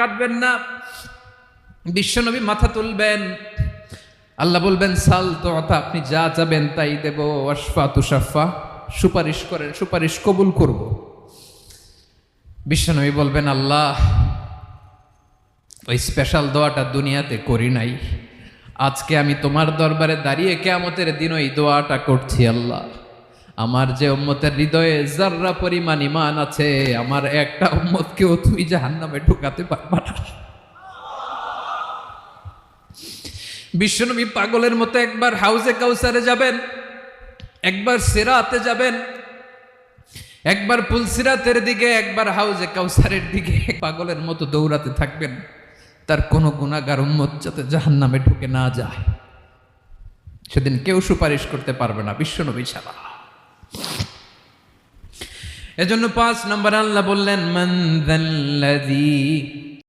কাটবেন না। বিশ্বনবী মাথা তুলবেন, আল্লাহ বলবেন সাল তুতা, আপনি যা চাবেন তাই দেব। ওয়াশফা তুশাফা, সুপারিশ করেন, সুপারিশ কবুল করব। বিশ্বনবী বলবেন আল্লাহ, ওই স্পেশাল দোয়াটা দুনিয়াতে করি নাই, আজকে আমি তোমার দরবারে দাঁড়িয়ে কিয়ামতের দিন ওই দোয়াটা করছি। আল্লাহ, আমার যে উম্মতের হৃদয়ে যাররা পরিমাণ ঈমান আছে, আমার একটা উম্মতকেও তুমি জাহান্নামে ঢুকাতে পারবা না। বিশ্বনবী পাগলের মতো একবার হাউজে কাউসারে যাবেন, একবার সিরাতে যাবেন, একবার পুলসিরাতের দিকে, একবার হাউজে কাউসারের দিকে, পাগলের মতো দৌড়াতে থাকবেন, তার কোনো গুনাহগার উম্মত যাতে জাহান্নামে ঢুকে না যায়। সেদিন কেউ সুপারিশ করতে পারবে না বিশ্বনবী ছাড়া। এজন্য 5 নম্বর আল্লাহ বললেন মান যাল্লাযী